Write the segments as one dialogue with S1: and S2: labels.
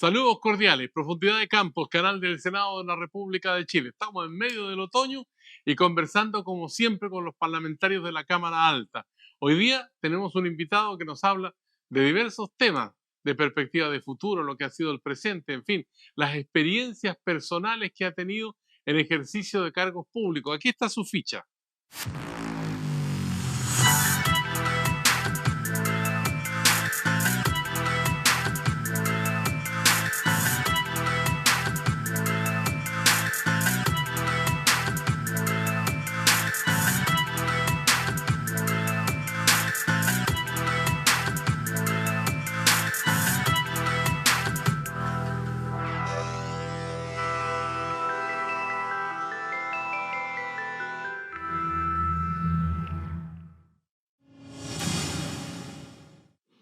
S1: Saludos cordiales, Profundidad de Campos, canal del Senado de la República de Chile. Estamos en medio del otoño y conversando como siempre con los parlamentarios de la Cámara Alta. Hoy día tenemos un invitado que nos habla de diversos temas, de perspectiva de futuro, lo que ha sido el presente, en fin, las experiencias personales que ha tenido en ejercicio de cargos públicos. Aquí está su ficha.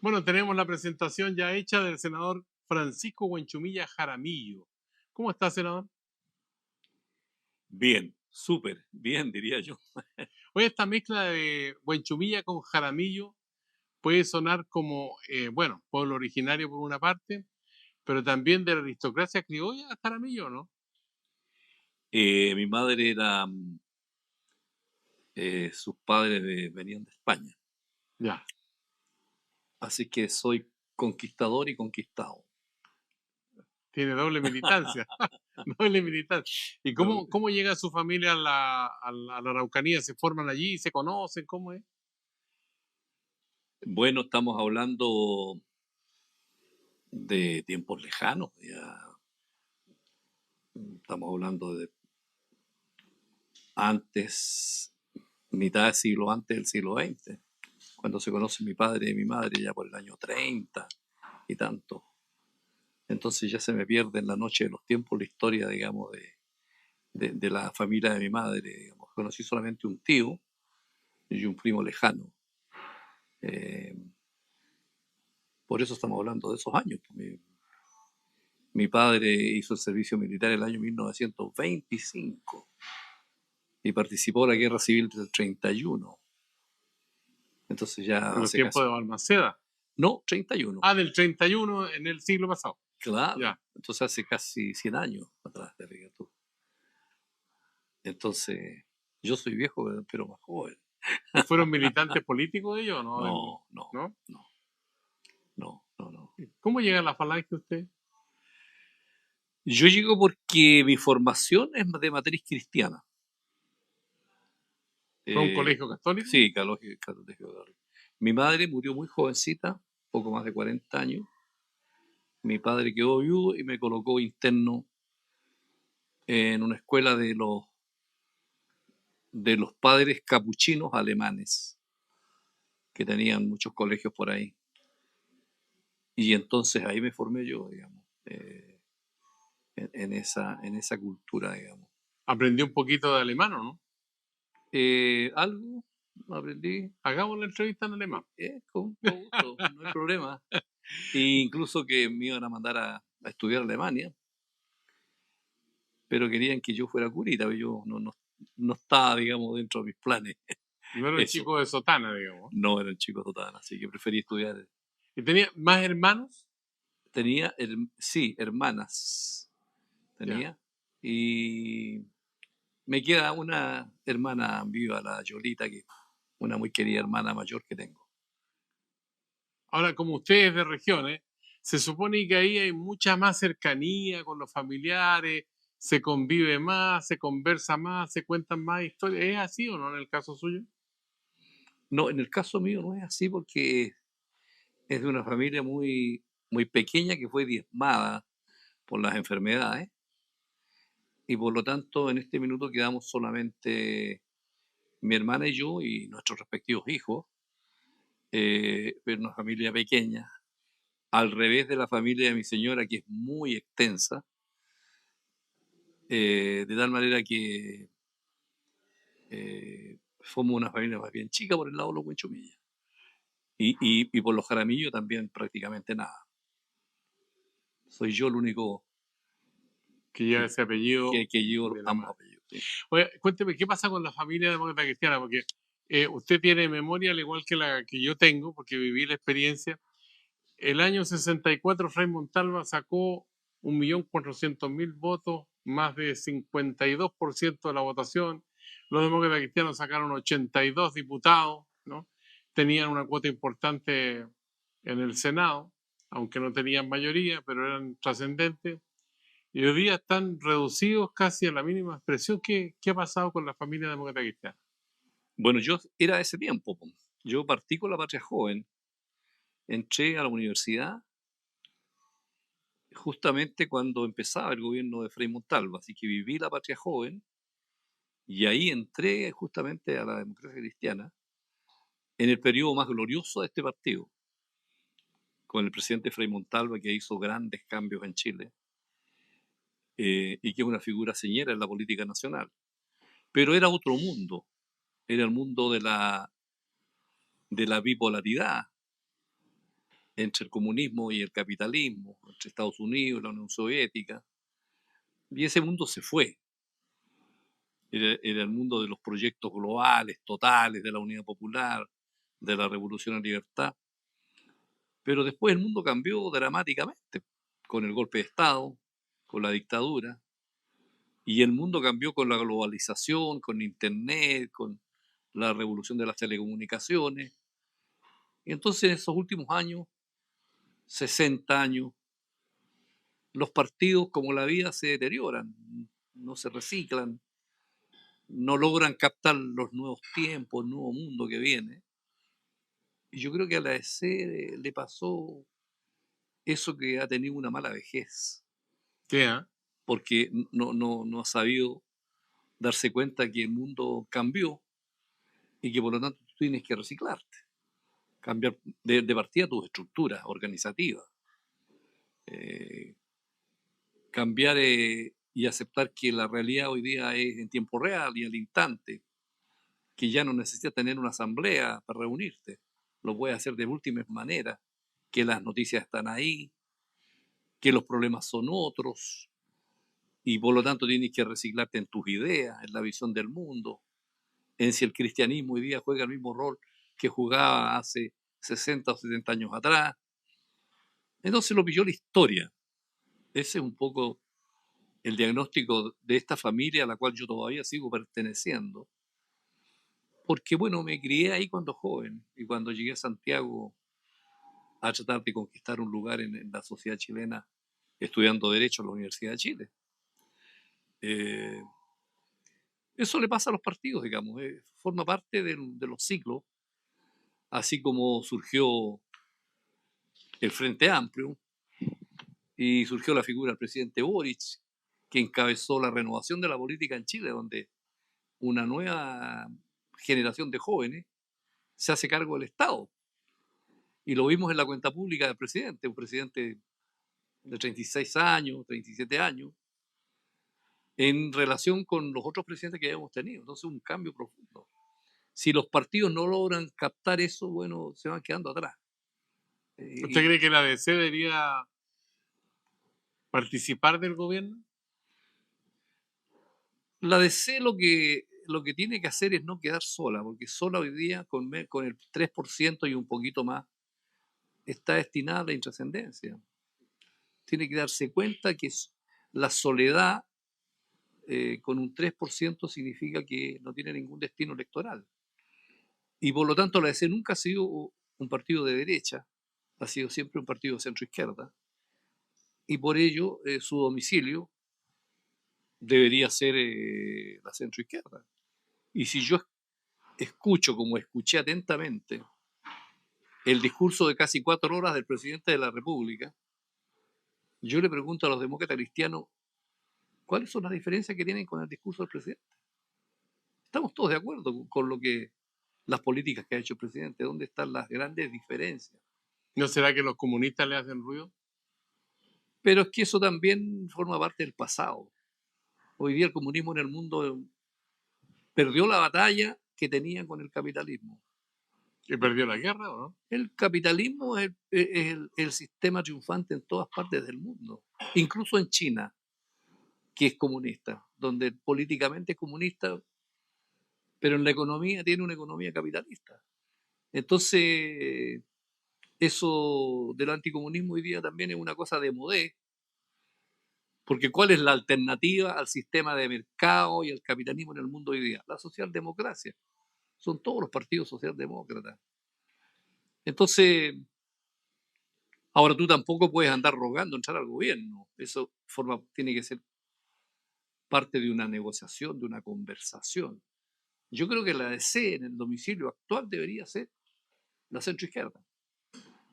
S1: Bueno, tenemos la presentación ya hecha del senador Francisco Huenchumilla Jaramillo. ¿Cómo está, senador?
S2: Bien, súper bien, diría yo.
S1: Hoy esta mezcla de Huenchumilla con Jaramillo puede sonar como, bueno, pueblo originario por una parte, pero también de la aristocracia criolla Jaramillo, ¿no?
S2: Mi madre era, sus padres venían de España,
S1: Ya,
S2: así que soy conquistador y conquistado.
S1: tiene doble militancia, doble militancia. ¿Y
S2: No,
S1: cómo llega su familia a la Araucanía? ¿Se forman allí? ¿Se conocen? ¿Cómo es?
S2: bueno, estamos hablando de tiempos lejanos, ya estamos hablando de antes, mitad del siglo antes del siglo XX, cuando se conoce mi padre y mi madre ya por el año 30 y tanto. Entonces ya se me pierde en la noche de los tiempos la historia, digamos, de la familia de mi madre, digamos. Conocí solamente un tío y un primo lejano. Eh, por eso estamos hablando de esos años. Mi padre hizo el servicio militar en el año 1925 y participó en la guerra civil del 31. Entonces ya
S1: En los
S2: hace
S1: tiempos
S2: casi...
S1: de Balmaceda.
S2: No, 31.
S1: Ah, del 31 en el siglo pasado.
S2: Claro.
S1: Ya.
S2: Entonces hace casi 100 años atrás, te fijas tú. Entonces, yo soy viejo, pero más joven.
S1: ¿Y fueron militantes políticos ellos o no?
S2: No, no,
S1: ¿No?
S2: no, no, no, no.
S1: ¿Cómo llega a la falange usted?
S2: Yo llego porque mi formación es de matriz cristiana.
S1: ¿Fue a un colegio católico?
S2: Sí, colegio católico. Mi madre murió muy jovencita, poco más de 40 años. Mi padre quedó viudo y me colocó interno en una escuela de los padres capuchinos alemanes, que tenían muchos colegios por ahí. Y entonces ahí me formé yo, digamos, en esa cultura, digamos.
S1: Aprendió un poquito de alemán, ¿o no?
S2: Algo aprendí,
S1: Hagamos la entrevista en alemán.
S2: con gusto, no hay problema. E incluso que me iban a mandar a estudiar a Alemania, pero querían que yo fuera curita, pero yo no estaba, digamos, dentro de mis planes.
S1: No era un
S2: Eso,
S1: chico de sotana, digamos.
S2: no era el chico total, así que preferí estudiar.
S1: ¿Y tenía más hermanos?
S2: Tenía, sí, hermanas,
S1: Ya.
S2: tenía, y me queda una hermana viva, la Yolita, que es una muy querida hermana mayor que tengo.
S1: Ahora, como usted es de regiones, se supone que ahí hay mucha más cercanía con los familiares, se convive más, se conversa más, se cuentan más historias. ¿Es así o no en el caso suyo?
S2: No, en el caso mío no es así porque es de una familia muy, muy pequeña que fue diezmada por las enfermedades y por lo tanto en este minuto quedamos solamente mi hermana y yo y nuestros respectivos hijos, pero una familia pequeña, al revés de la familia de mi señora que es muy extensa, de tal manera que somos una familia más bien chica por el lado de los Huenchumillas. Y por los Jaramillos también prácticamente nada. Soy yo el único
S1: Que lleva
S2: que,
S1: ese apellido
S2: que llevo
S1: de la
S2: ambos
S1: madre.
S2: apellidos. Sí.
S1: Oye, cuénteme, ¿qué pasa con la familia demócrata cristiana? Porque usted tiene memoria al igual que la que yo tengo, porque viví la experiencia. El año 64, Fray Montalva sacó 1.400.000 votos, más de 52% de la votación. Los demócratas cristianos sacaron 82 diputados, ¿no? Tenían una cuota importante en el Senado, aunque no tenían mayoría, pero eran trascendentes. Y hoy día están reducidos casi a la mínima expresión. ¿Qué ha pasado con la familia demócrata cristiana?
S2: Bueno, yo era de ese tiempo, po. Yo partí con la Patria Joven, entré a la universidad justamente cuando empezaba el gobierno de Frei Montalva, así que viví la Patria Joven y ahí entré justamente a la democracia cristiana en el periodo más glorioso de este partido, con el presidente Frei Montalva, que hizo grandes cambios en Chile y que es una figura señera en la política nacional. Pero era otro mundo, era el mundo de la bipolaridad entre el comunismo y el capitalismo, entre Estados Unidos y la Unión Soviética, y ese mundo se fue. Era el mundo de los proyectos globales, totales, de la Unidad Popular, de la Revolución a Libertad. Pero después el mundo cambió dramáticamente, con el golpe de Estado, con la dictadura, y el mundo cambió con la globalización, con Internet, con la revolución de las telecomunicaciones. Y entonces en esos últimos años, 60 años, los partidos, como la vida, se deterioran, no se reciclan, no logran captar los nuevos tiempos, el nuevo mundo que viene. Y yo creo que a la EC le pasó eso, que ha tenido una mala vejez,
S1: ¿Qué?
S2: porque no ha sabido darse cuenta que el mundo cambió y que por lo tanto tú tienes que reciclarte, cambiar de partida tus estructuras organizativas, eh, cambiar y aceptar que la realidad hoy día es en tiempo real y al instante, que ya no necesitas tener una asamblea para reunirte, lo puedes hacer de múltiples maneras, que las noticias están ahí, que los problemas son otros, y por lo tanto tienes que reciclarte en tus ideas, en la visión del mundo, en si el cristianismo hoy día juega el mismo rol que jugaba hace 60 o 70 años atrás. Entonces lo pilló la historia. Ese es un poco el diagnóstico de esta familia a la cual yo todavía sigo perteneciendo, porque bueno, me crié ahí cuando joven y cuando llegué a Santiago a tratar de conquistar un lugar en la sociedad chilena estudiando Derecho en la Universidad de Chile. Eh, Eso le pasa a los partidos, digamos, forma parte de los ciclos, así como surgió el Frente Amplio y surgió la figura del presidente Boric, que encabezó la renovación de la política en Chile, donde una nueva generación de jóvenes se hace cargo del Estado. Y lo vimos en la cuenta pública del presidente, un presidente de 36 años, 37 años, en relación con los otros presidentes que habíamos tenido. Entonces, un cambio profundo. Si los partidos no logran captar eso, bueno, se van quedando atrás.
S1: ¿Usted
S2: Y
S1: cree que la DC debería participar del gobierno?
S2: la DC lo que tiene que hacer es no quedar sola, porque sola hoy día, con el 3% y un poquito más, está destinada a la intrascendencia. Tiene que darse cuenta que la soledad con un 3% significa que no tiene ningún destino electoral. Y por lo tanto la DC nunca ha sido un partido de derecha, ha sido siempre un partido de centro-izquierda, y por ello su domicilio debería ser la centro-izquierda. Y si yo escucho, como escuché atentamente, el discurso de casi 4 horas del presidente de la República, yo le pregunto a los demócratas cristianos, ¿cuáles son las diferencias que tienen con el discurso del presidente? Estamos todos de acuerdo con lo que las políticas que ha hecho el presidente. ¿Dónde están las grandes diferencias?
S1: ¿No será que los comunistas le hacen ruido?
S2: Pero es que eso también forma parte del pasado. Hoy día el comunismo en el mundo perdió la batalla que tenía con el capitalismo.
S1: ¿Y perdió la guerra o no?
S2: El capitalismo es el sistema triunfante en todas partes del mundo, incluso en China, que es comunista, donde políticamente es comunista, pero en la economía tiene una economía capitalista. Entonces, eso del anticomunismo hoy día también es una cosa de modé, Porque ¿cuál es la alternativa al sistema de mercado y al capitalismo en el mundo hoy día? La socialdemocracia. Son todos los partidos socialdemócratas. Entonces, ahora tú tampoco puedes andar rogando entrar al gobierno. Eso tiene que ser parte de una negociación, de una conversación. Yo creo que la DC en el domicilio actual debería ser la centroizquierda.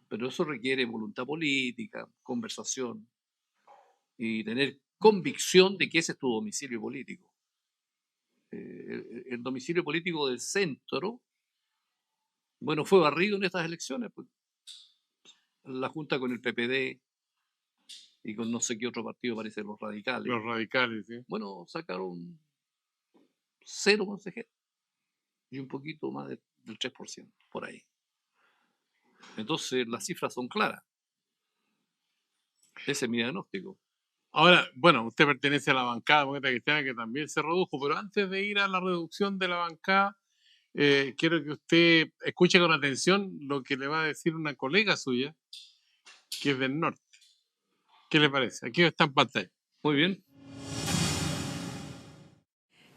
S2: Pero eso requiere voluntad política, conversación y tener convicción de que ese es tu domicilio político. El domicilio político del centro, bueno, fue barrido en estas elecciones. Pues, la junta con el PPD y con no sé qué otro partido, parece los radicales.
S1: Los radicales, sí.
S2: Bueno, sacaron 0 consejeros y un poquito más del 3%, por ahí. Entonces, las cifras son claras. Ese es mi diagnóstico.
S1: Ahora, bueno, usted pertenece a la bancada demócrata cristiana que también se redujo, pero antes de ir a la reducción de la bancada, quiero que usted escuche con atención lo que le va a decir una colega suya, que es del norte. ¿Qué le parece? Aquí está en pantalla.
S2: Muy bien.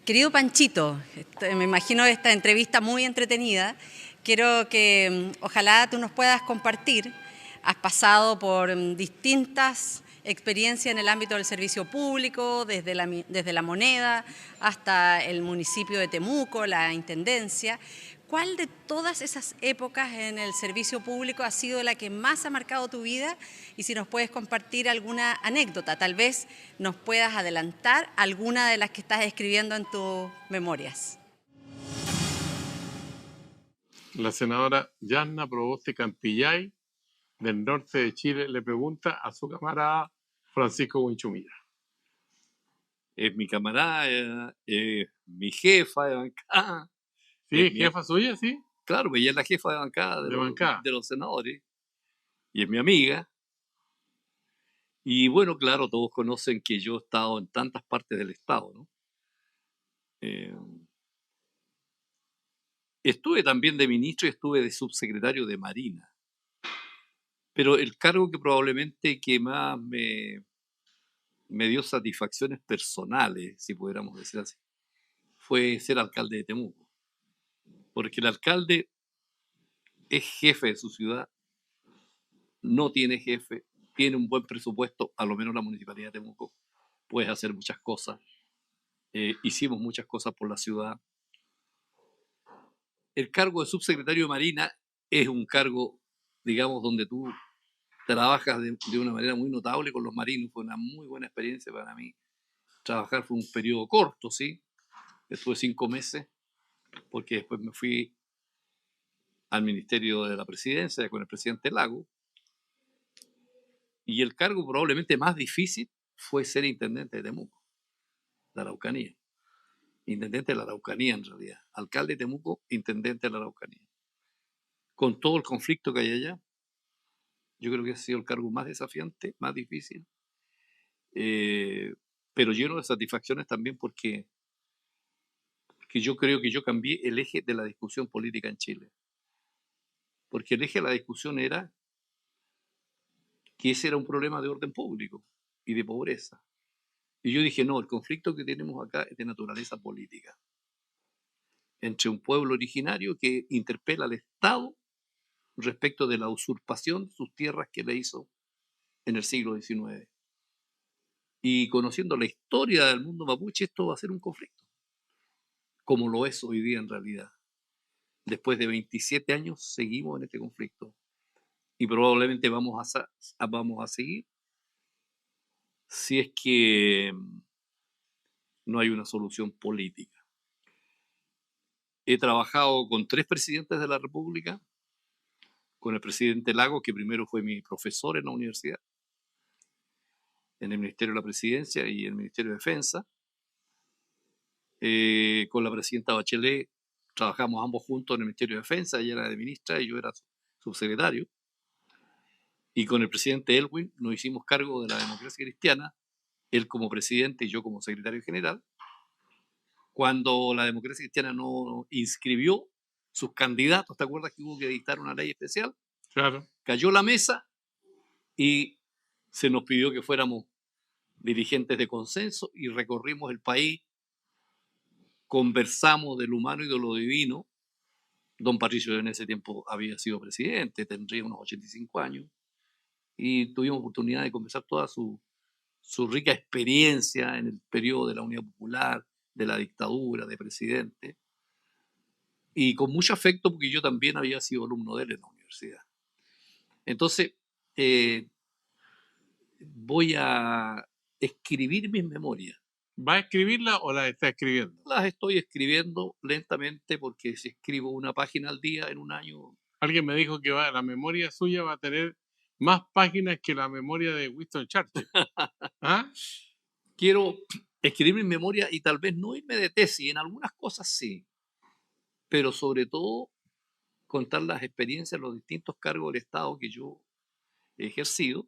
S3: Querido Panchito, me imagino esta entrevista muy entretenida. Quiero que ojalá tú nos puedas compartir. Has pasado por distintas experiencias en el ámbito del servicio público, desde la moneda hasta el municipio de Temuco, la intendencia. ¿Cuál de todas esas épocas en el servicio público ha sido la que más ha marcado tu vida? Y si nos puedes compartir alguna anécdota, tal vez nos puedas adelantar alguna de las que estás escribiendo en tus memorias.
S1: La senadora Yanna Proboste Campillay, del norte de Chile, le pregunta a su camarada Francisco Huinchumilla.
S2: Es mi camarada, mi jefa de bancada.
S1: ¿Sí? ¿Jefa suya, sí?
S2: Claro, ella es la jefa de bancada de los senadores. Y es mi amiga. Y bueno, claro, todos conocen que yo he estado en tantas partes del Estado, ¿no? Estuve también de ministro y estuve de subsecretario de Marina. Pero el cargo que probablemente que más me dio satisfacciones personales, si pudiéramos decir así, fue ser alcalde de Temuco. Porque el alcalde es jefe de su ciudad, no tiene jefe, tiene un buen presupuesto, a lo menos la municipalidad de Temuco, puedes hacer muchas cosas. Hicimos muchas cosas por la ciudad. El cargo de subsecretario de Marina es un cargo, digamos, donde tú trabajas de una manera muy notable con los marinos. Fue una muy buena experiencia para mí. Trabajar fue un periodo corto, ¿sí? Estuve 5 meses, porque después me fui al Ministerio de la Presidencia con el presidente Lago. Y el cargo probablemente más difícil fue ser intendente de Temuco, de Araucanía. Intendente de la Araucanía, en realidad. Alcalde de Temuco, intendente de la Araucanía. Con todo el conflicto que hay allá, yo creo que ha sido el cargo más desafiante, más difícil, pero lleno de satisfacciones también porque yo creo que yo cambié el eje de la discusión política en Chile. Porque el eje de la discusión era que ese era un problema de orden público y de pobreza. Y yo dije, no, el conflicto que tenemos acá es de naturaleza política. Entre un pueblo originario que interpela al Estado respecto de la usurpación de sus tierras que le hizo en el siglo XIX. Y conociendo la historia del mundo mapuche, esto va a ser un conflicto, como lo es hoy día en realidad. Después de 27 años seguimos en este conflicto y probablemente vamos a seguir si es que no hay una solución política. He trabajado con 3 presidentes de la República, con el presidente Lagos, que primero fue mi profesor en la universidad, en el Ministerio de la Presidencia y el Ministerio de Defensa. Con la presidenta Bachelet trabajamos ambos juntos en el Ministerio de Defensa, ella era de ministra y yo era subsecretario. Y con el presidente Elwin nos hicimos cargo de la democracia cristiana, él como presidente y yo como secretario general, cuando la democracia cristiana no inscribió sus candidatos. ¿Te acuerdas que hubo que dictar una ley especial?
S1: Claro.
S2: Cayó la mesa y se nos pidió que fuéramos dirigentes de consenso y recorrimos el país, conversamos de lo humano y de lo divino. Don Patricio en ese tiempo había sido presidente, tendría unos 85 años, y tuvimos oportunidad de conversar toda su rica experiencia en el periodo de la Unidad Popular, de la dictadura, de presidente, y con mucho afecto porque yo también había sido alumno de él en la universidad. Entonces, voy a escribir mis memorias.
S1: ¿Va a escribirla o la está escribiendo?
S2: Las estoy escribiendo lentamente porque si escribo una página al día en un año...
S1: Alguien me dijo que la memoria suya va a tener más páginas que la memoria de Winston Churchill. ¿Ah?
S2: Quiero escribir mis memorias y tal vez no irme de tesis, en algunas cosas sí, pero sobre todo contar las experiencias, los distintos cargos del Estado que yo he ejercido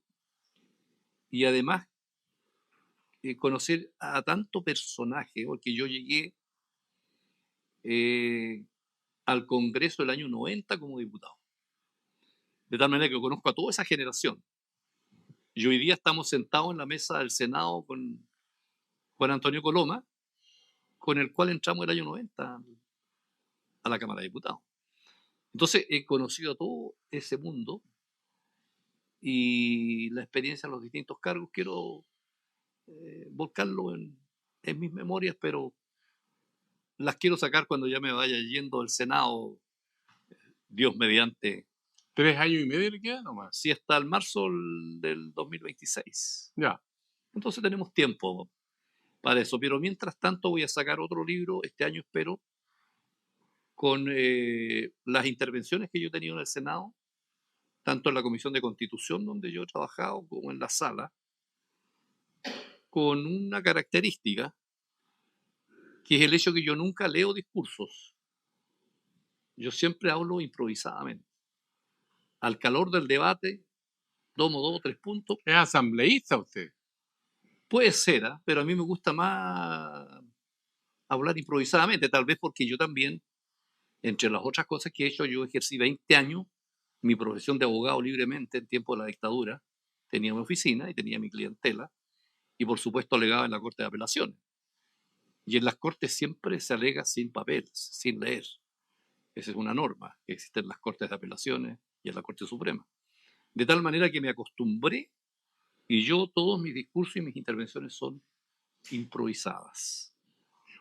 S2: y además conocer a tanto personaje, porque yo llegué al Congreso del año 90 como diputado. De tal manera que conozco a toda esa generación. Y hoy día estamos sentados en la mesa del Senado con Juan Antonio Coloma, con el cual entramos el año 90 a la Cámara de Diputados. Entonces he conocido a todo ese mundo y la experiencia en los distintos cargos quiero volcarlo en mis memorias, pero las quiero sacar cuando ya me vaya yendo del Senado, Dios mediante.
S1: 3 años y medio le queda nomás.
S2: Sí, hasta el marzo del 2026.
S1: Ya.
S2: Entonces tenemos tiempo para eso, pero mientras tanto voy a sacar otro libro este año, espero, con las intervenciones que yo he tenido en el Senado, tanto en la Comisión de Constitución, donde yo he trabajado, como en la sala, con una característica, que es el hecho que yo nunca leo discursos. Yo siempre hablo improvisadamente. Al calor del debate, tomo 2 o 3 puntos.
S1: ¿Es asambleísta usted?
S2: Puede ser, pero a mí me gusta más hablar improvisadamente, tal vez porque yo también, entre las otras cosas que he hecho, yo ejercí 20 años mi profesión de abogado libremente en tiempo de la dictadura. Tenía mi oficina y tenía mi clientela, y por supuesto alegaba en la Corte de Apelaciones. Y en las Cortes siempre se alega sin papeles, sin leer. Esa es una norma que existe en las Cortes de Apelaciones y en la Corte Suprema. De tal manera que me acostumbré y yo todos mis discursos y mis intervenciones son improvisadas.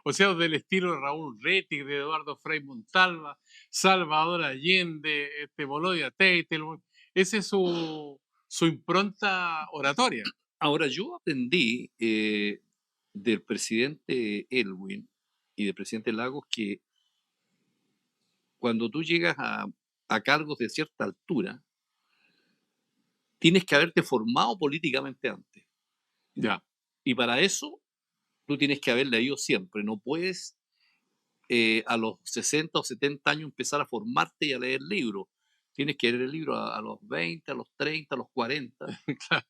S1: O sea, del estilo de Raúl Rettig, de Eduardo Frei Montalva, Salvador Allende, Bolodia Teitelbaum. Esa es su impronta oratoria.
S2: Ahora, yo aprendí del presidente Elwin y del presidente Lagos que cuando tú llegas a cargos de cierta altura, tienes que haberte formado políticamente antes.
S1: Ya.
S2: Y para eso, tú tienes que haber leído siempre. No puedes a los 60 o 70 años empezar a formarte y a leer libros. Tienes que leer el libro a los 20, a los 30, a los 40,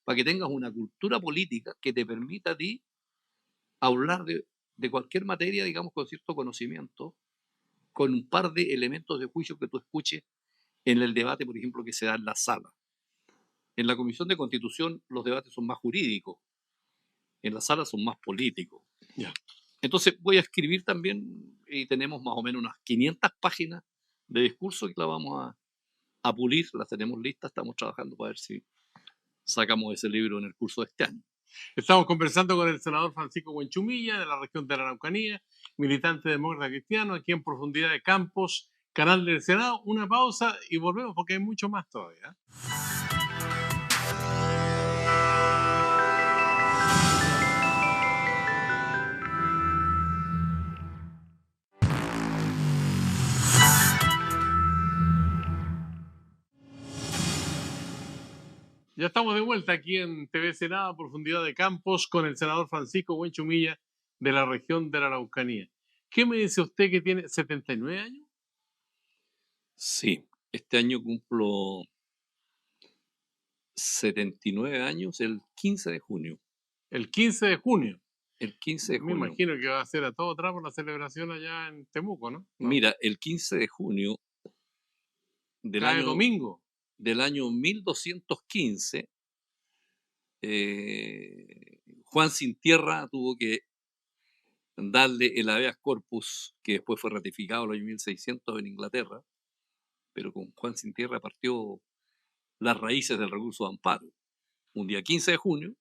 S2: para que tengas una cultura política que te permita a ti hablar de cualquier materia, digamos, con cierto conocimiento, con un par de elementos de juicio que tú escuches en el debate, por ejemplo, que se da en la sala. En la Comisión de Constitución los debates son más jurídicos, en la sala son más políticos.
S1: Ya.
S2: Entonces voy a escribir también, y tenemos más o menos unas 500 páginas de discurso que la vamos a pulir, las tenemos listas, estamos trabajando para ver si sacamos ese libro en el curso de este año.
S1: Estamos conversando con el senador Francisco Buenchumilla, de la región de la Araucanía, militante demócrata cristiano, aquí en Profundidad de Campos, canal del Senado. Una pausa y volvemos porque hay mucho más todavía. Ya estamos de vuelta aquí en TV Senado, Profundidad de Campos, con el senador Francisco Buenchumilla, de la región de la Araucanía. ¿Qué me dice usted que tiene 79 años?
S2: Sí, este año cumplo 79 años el 15 de junio.
S1: El 15 de junio.
S2: El 15 de
S1: Me
S2: junio.
S1: imagino que va a ser a todo trapo la celebración allá en Temuco, ¿no?
S2: Mira, el 15 de junio del
S1: Cae
S2: año,
S1: domingo.
S2: Del año 1215, Juan Sin Tierra tuvo que darle el habeas corpus, que después fue ratificado en el año 1600 en Inglaterra, pero con Juan Sin Tierra partió las raíces del recurso de amparo, un día 15 de junio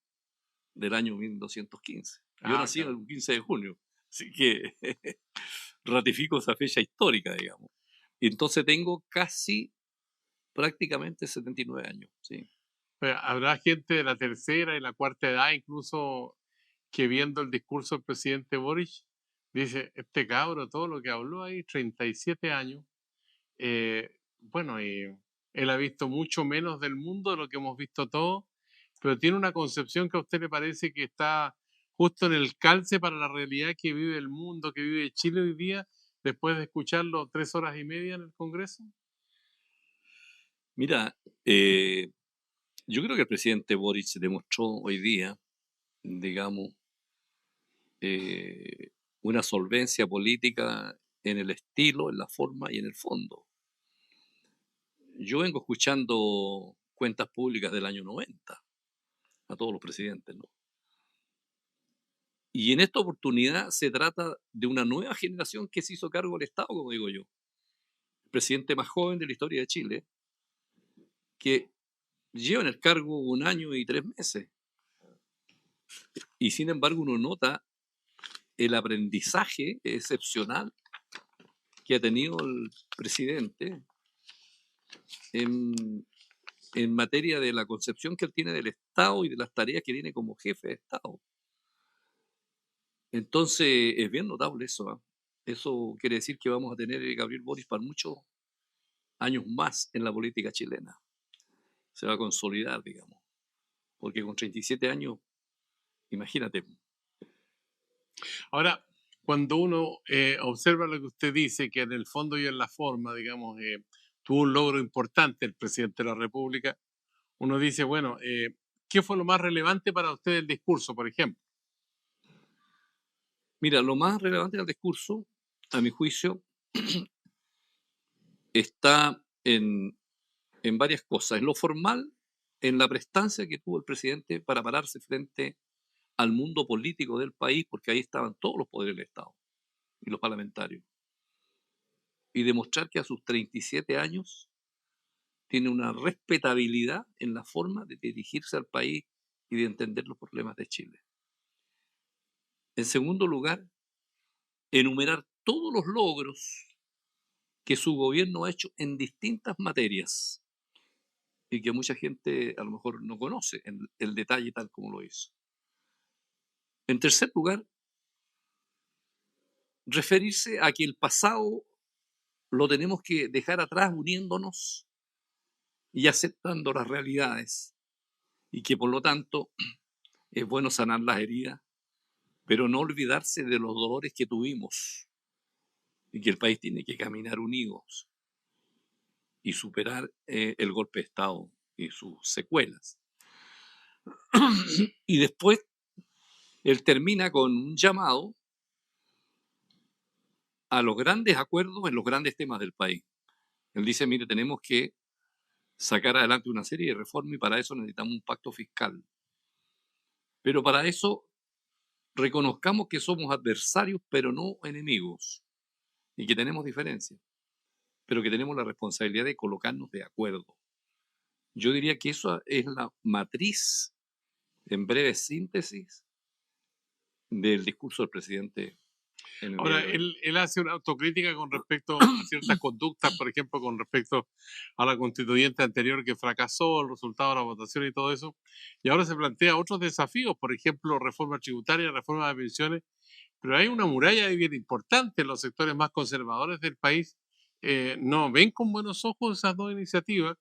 S2: del año 1215. Yo nací
S1: claro.
S2: el 15 de junio, así que ratifico esa fecha histórica, digamos. Y entonces tengo casi prácticamente 79 años, ¿sí?
S1: Habrá gente de la tercera y la cuarta edad incluso que viendo el discurso del presidente Boric dice, este cabro, todo lo que habló ahí, 37 años, bueno, y él ha visto mucho menos del mundo de lo que hemos visto todos, pero tiene una concepción que a usted le parece que está justo en el calce para la realidad que vive el mundo, que vive Chile hoy día, después de escucharlo 3 horas y media en el Congreso.
S2: Mira, yo creo que el presidente Boric demostró hoy día, digamos, una solvencia política en el estilo, en la forma y en el fondo. Yo vengo escuchando cuentas públicas del año 90 a todos los presidentes, ¿no? Y en esta oportunidad se trata de una nueva generación que se hizo cargo del Estado, como digo yo. El presidente más joven de la historia de Chile, que lleva en el cargo 1 año y 3 meses. Y sin embargo uno nota el aprendizaje excepcional que ha tenido el presidente en materia de la concepción que él tiene del Estado y de las tareas que tiene como jefe de Estado. Entonces es bien notable eso, ¿eh? Eso quiere decir que vamos a tener a Gabriel Boric para muchos años más en la política chilena. Se va a consolidar, digamos. Porque con 37 años, imagínate.
S1: Ahora, cuando uno observa lo que usted dice, que en el fondo y en la forma, digamos, tuvo un logro importante el presidente de la República, uno dice, bueno, ¿qué fue lo más relevante para usted del discurso, por ejemplo?
S2: Mira, lo más relevante del discurso, a mi juicio, está en varias cosas. En lo formal, en la prestancia que tuvo el presidente para pararse frente al mundo político del país, porque ahí estaban todos los poderes del Estado y los parlamentarios, y demostrar que a sus 37 años tiene una respetabilidad en la forma de dirigirse al país y de entender los problemas de Chile. En segundo lugar, enumerar todos los logros que su gobierno ha hecho en distintas materias y que mucha gente a lo mejor no conoce en el detalle tal como lo hizo. En tercer lugar, referirse a que el pasado lo tenemos que dejar atrás uniéndonos y aceptando las realidades y que por lo tanto es bueno sanar las heridas, pero no olvidarse de los dolores que tuvimos y que el país tiene que caminar unidos y superar el golpe de Estado y sus secuelas. Y después él termina con un llamado a los grandes acuerdos en los grandes temas del país. Él dice, mire, tenemos que sacar adelante una serie de reformas y para eso necesitamos un pacto fiscal. Pero para eso reconozcamos que somos adversarios, pero no enemigos, y que tenemos diferencias, pero que tenemos la responsabilidad de colocarnos de acuerdo. Yo diría que eso es la matriz, en breve síntesis, del discurso del presidente.
S1: Ahora, él hace una autocrítica con respecto a ciertas conductas, por ejemplo, con respecto a la constituyente anterior que fracasó, el resultado de la votación y todo eso, y ahora se plantea otros desafíos, por ejemplo, reforma tributaria, reforma de pensiones, pero hay una muralla ahí bien importante en los sectores más conservadores del país. No ven con buenos ojos esas dos iniciativas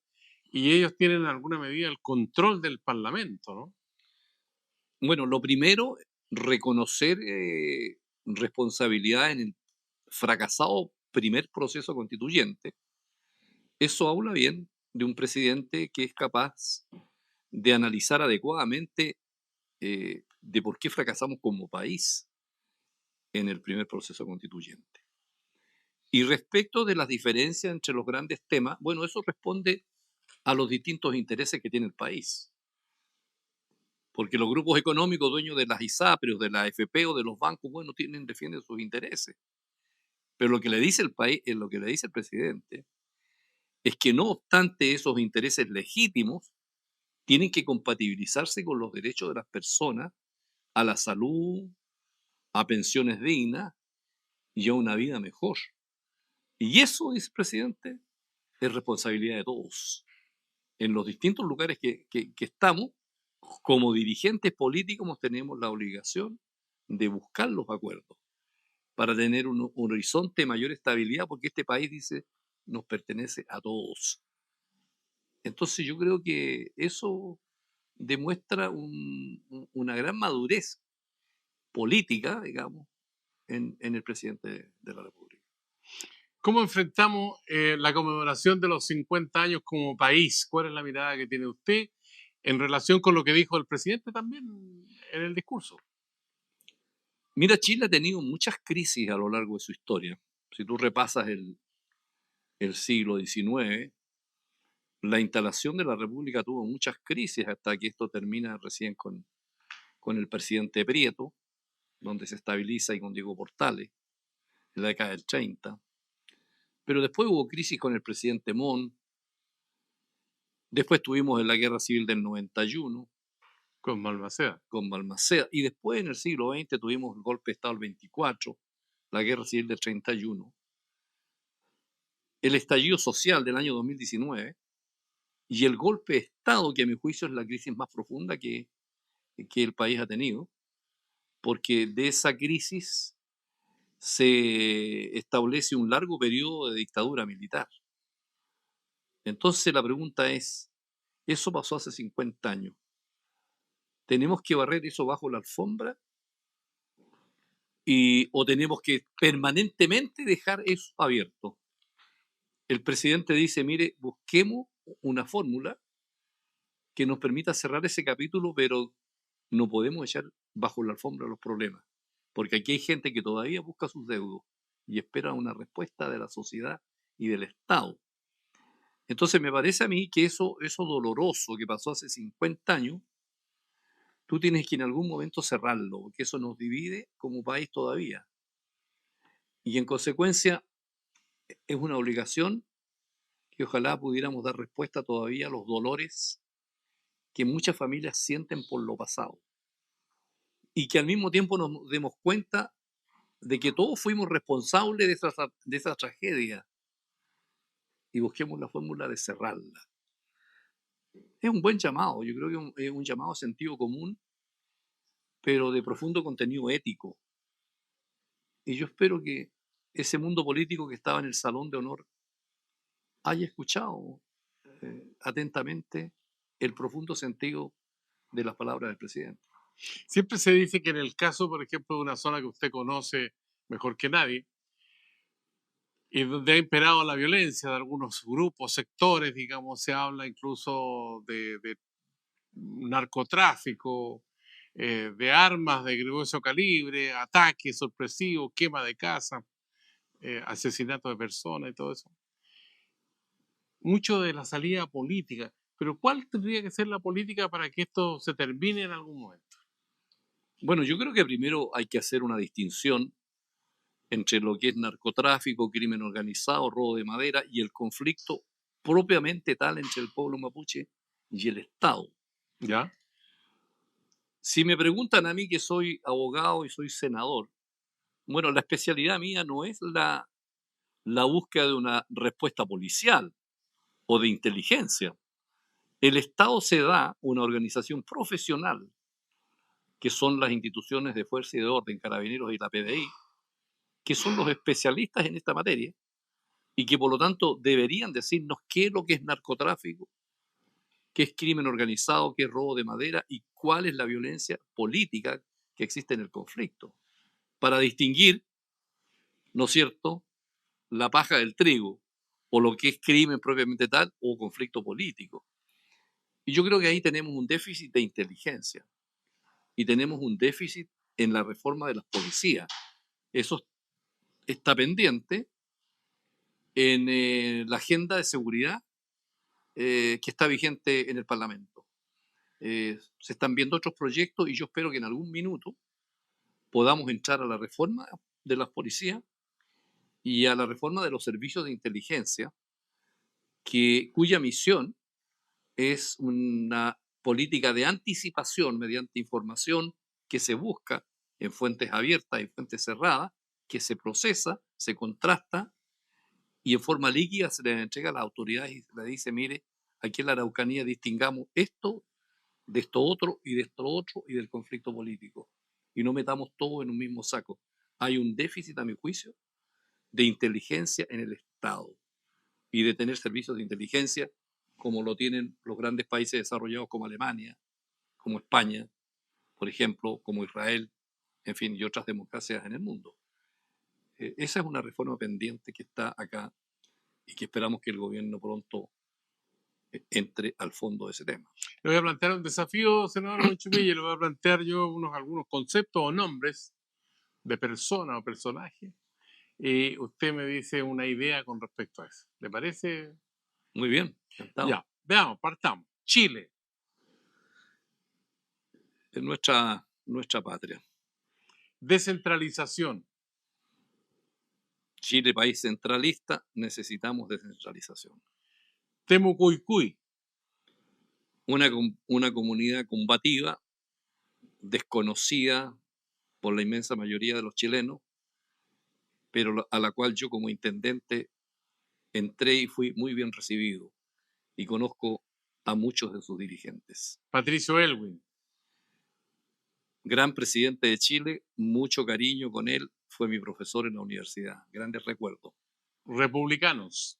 S1: y ellos tienen en alguna medida el control del Parlamento, ¿no?
S2: Bueno, lo primero, reconocer responsabilidad en el fracasado primer proceso constituyente. Eso habla bien de un presidente que es capaz de analizar adecuadamente de por qué fracasamos como país en el primer proceso constituyente. Y respecto de las diferencias entre los grandes temas, bueno, eso responde a los distintos intereses que tiene el país. porque los grupos económicos dueños de las ISAPRES, de la AFP o de los bancos, bueno, defienden sus intereses. Pero lo que le dice el país, lo que le dice el presidente, es que no obstante esos intereses legítimos, tienen que compatibilizarse con los derechos de las personas a la salud, a pensiones dignas y a una vida mejor. Y eso, dice el presidente, es responsabilidad de todos. En los distintos lugares que estamos, como dirigentes políticos tenemos la obligación de buscar los acuerdos para tener un horizonte de mayor estabilidad, porque este país, dice, nos pertenece a todos. Entonces yo creo que eso demuestra una gran madurez política, digamos, en el presidente de la República.
S1: ¿Cómo enfrentamos la conmemoración de los 50 años como país? ¿Cuál es la mirada que tiene usted en relación con lo que dijo el presidente también en el discurso?
S2: Mira, Chile ha tenido muchas crisis a lo largo de su historia. Si tú repasas el siglo XIX, la instalación de la República tuvo muchas crisis hasta que esto termina recién con el presidente Prieto, donde se estabiliza, y con Diego Portales, en la década del 30. Pero después hubo crisis con el presidente Montt, después tuvimos en la Guerra Civil del 91,
S1: Con Balmaceda.
S2: con Balmaceda, y después en el siglo XX tuvimos el golpe de Estado del 24, la Guerra Civil del 31, el estallido social del año 2019 y el golpe de Estado, que a mi juicio es la crisis más profunda que el país ha tenido, porque de esa crisis se establece un largo periodo de dictadura militar. Entonces la pregunta es, eso pasó hace 50 años. ¿Tenemos que barrer eso bajo la alfombra? ¿O tenemos que permanentemente dejar eso abierto? El presidente dice, mire, busquemos una fórmula que nos permita cerrar ese capítulo, pero no podemos echar bajo la alfombra los problemas, porque aquí hay gente que todavía busca sus deudos y espera una respuesta de la sociedad y del Estado. Entonces me parece a mí que eso doloroso que pasó hace 50 años, tú tienes que en algún momento cerrarlo, porque eso nos divide como país todavía. Y en consecuencia es una obligación que ojalá pudiéramos dar respuesta todavía a los dolores que muchas familias sienten por lo pasado. Y que al mismo tiempo nos demos cuenta de que todos fuimos responsables de esa tragedia y busquemos la fórmula de cerrarla. Es un buen llamado, yo creo que es un llamado a sentido común, pero de profundo contenido ético. Y yo espero que ese mundo político que estaba en el Salón de Honor haya escuchado atentamente el profundo sentido de las palabras del presidente.
S1: Siempre se dice que en el caso, por ejemplo, de una zona que usted conoce mejor que nadie, y donde ha imperado la violencia de algunos grupos, sectores, digamos, se habla incluso de narcotráfico, de armas de grueso calibre, ataques sorpresivos, quema de casa, asesinato de personas y todo eso. Mucho de la salida política, pero ¿cuál tendría que ser la política para que esto se termine en algún momento?
S2: Bueno, yo creo que primero hay que hacer una distinción entre lo que es narcotráfico, crimen organizado, robo de madera y el conflicto propiamente tal entre el pueblo mapuche y el Estado.
S1: ¿Ya?
S2: Si me preguntan a mí, que soy abogado y soy senador, bueno, la especialidad mía no es la búsqueda de una respuesta policial o de inteligencia. El Estado se da una organización profesional, que son las instituciones de fuerza y de orden, Carabineros y la PDI, que son los especialistas en esta materia y que por lo tanto deberían decirnos qué es lo que es narcotráfico, qué es crimen organizado, qué es robo de madera y cuál es la violencia política que existe en el conflicto, para distinguir, ¿no es cierto?, la paja del trigo, o lo que es crimen propiamente tal, o conflicto político. Y yo creo que ahí tenemos un déficit de inteligencia y tenemos un déficit en la reforma de las policías. Eso está pendiente en la agenda de seguridad que está vigente en el Parlamento. Se están viendo otros proyectos y yo espero que en algún minuto podamos entrar a la reforma de las policías y a la reforma de los servicios de inteligencia, cuya misión es una política de anticipación mediante información que se busca en fuentes abiertas y fuentes cerradas, que se procesa, se contrasta y en forma líquida se le entrega a las autoridades y se le dice, mire, aquí en la Araucanía distingamos esto de esto otro y de esto otro y del conflicto político. Y no metamos todo en un mismo saco. Hay un déficit, a mi juicio, de inteligencia en el Estado y de tener servicios de inteligencia como lo tienen los grandes países desarrollados como Alemania, como España, por ejemplo, como Israel, en fin, y otras democracias en el mundo. Esa es una reforma pendiente que está acá y que esperamos que el gobierno pronto entre al fondo de ese tema.
S1: Le voy a plantear un desafío, senador Huanchupilla, y le voy a plantear yo algunos conceptos o nombres de persona o personaje, y usted me dice una idea con respecto a eso. ¿Le parece?
S2: Muy bien, encantado.
S1: Ya, veamos, partamos. Chile.
S2: Es nuestra patria.
S1: Descentralización.
S2: Chile, país centralista, necesitamos descentralización.
S1: Temucuicui.
S2: Una comunidad combativa, desconocida por la inmensa mayoría de los chilenos, pero a la cual yo como intendente entré y fui muy bien recibido y conozco a muchos de sus dirigentes.
S1: Patricio Elwin.
S2: Gran presidente de Chile, mucho cariño con él, fue mi profesor en la universidad, grandes recuerdos.
S1: Republicanos.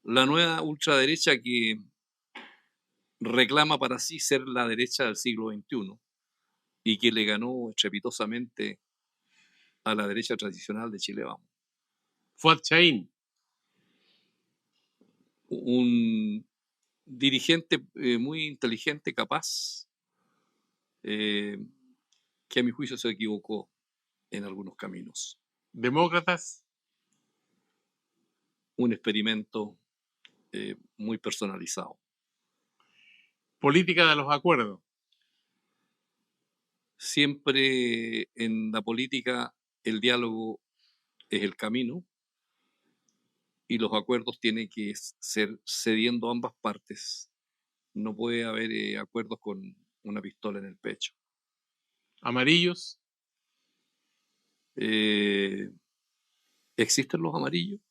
S2: La nueva ultraderecha que reclama para sí ser la derecha del siglo XXI y que le ganó estrepitosamente a la derecha tradicional de Chile Vamos.
S1: Fuad Chaín.
S2: Un dirigente muy inteligente, capaz, que a mi juicio se equivocó en algunos caminos.
S1: Demócratas.
S2: Un experimento muy personalizado.
S1: Política de los acuerdos.
S2: Siempre en la política el diálogo es el camino y los acuerdos tienen que ser cediendo ambas partes. No puede haber acuerdos con una pistola en el pecho.
S1: Amarillos.
S2: ¿Existen los amarillos?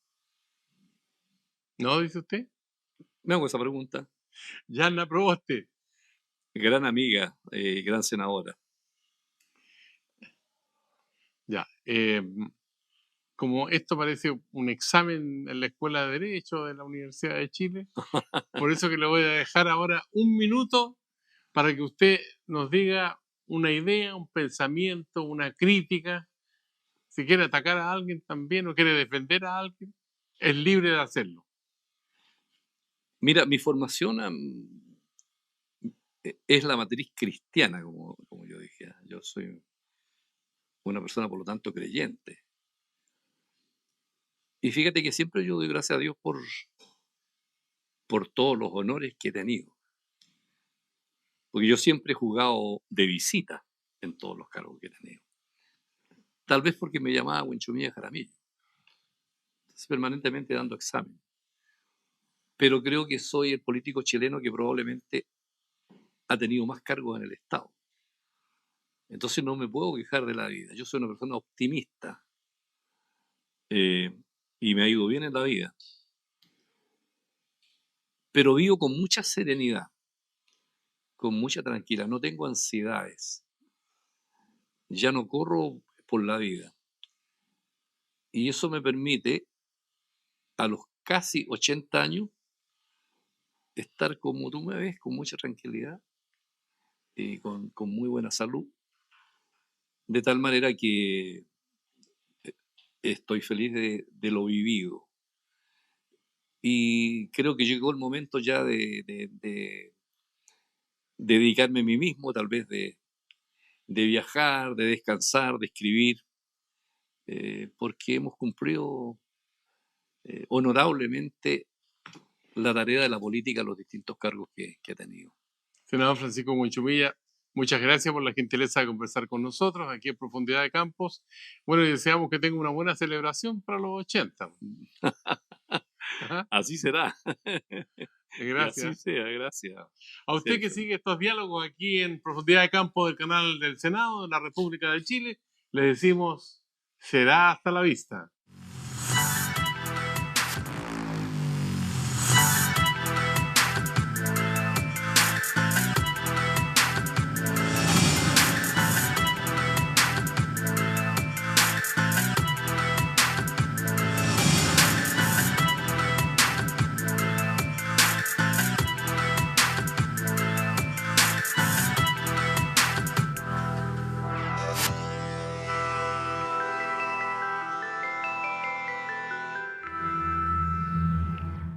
S1: ¿No, dice usted?
S2: Me hago esa pregunta.
S1: Yanna Proboste.
S2: Gran amiga, gran senadora.
S1: Ya. Como esto parece un examen en la Escuela de Derecho de la Universidad de Chile, por eso que le voy a dejar ahora un minuto para que usted nos diga una idea, un pensamiento, una crítica. Si quiere atacar a alguien también o quiere defender a alguien, es libre de hacerlo.
S2: Mira, mi formación es la matriz cristiana, como yo dije. Yo soy una persona, por lo tanto, creyente. Y fíjate que siempre yo doy gracias a Dios por todos los honores que he tenido. Porque yo siempre he jugado de visita en todos los cargos que he tenido. Tal vez porque me llamaba Huenchumilla Jaramillo. Entonces, permanentemente dando examen. Pero creo que soy el político chileno que probablemente ha tenido más cargos en el Estado. Entonces no me puedo quejar de la vida. Yo soy una persona optimista y me ha ido bien en la vida. Pero vivo con mucha serenidad, con mucha tranquilidad. No tengo ansiedades. Ya no corro por la vida. Y eso me permite, a los casi 80 años, estar como tú me ves, con mucha tranquilidad y con muy buena salud. De tal manera que estoy feliz de lo vivido. Y creo que llegó el momento ya de dedicarme a mí mismo, tal vez de viajar, de descansar, de escribir, porque hemos cumplido honorablemente la tarea de la política, los distintos cargos que he tenido.
S1: Senador Francisco Monchumilla, muchas gracias por la gentileza de conversar con nosotros aquí en Profundidad de Campos. Bueno, y deseamos que tenga una buena celebración para los 80. Ajá,
S2: Así será. Y así
S1: gracias.
S2: sea, gracias.
S1: A usted que
S2: Sergio.
S1: sigue estos diálogos aquí en Profundidad de Campos del canal del Senado de la República de Chile, le decimos, será hasta la vista.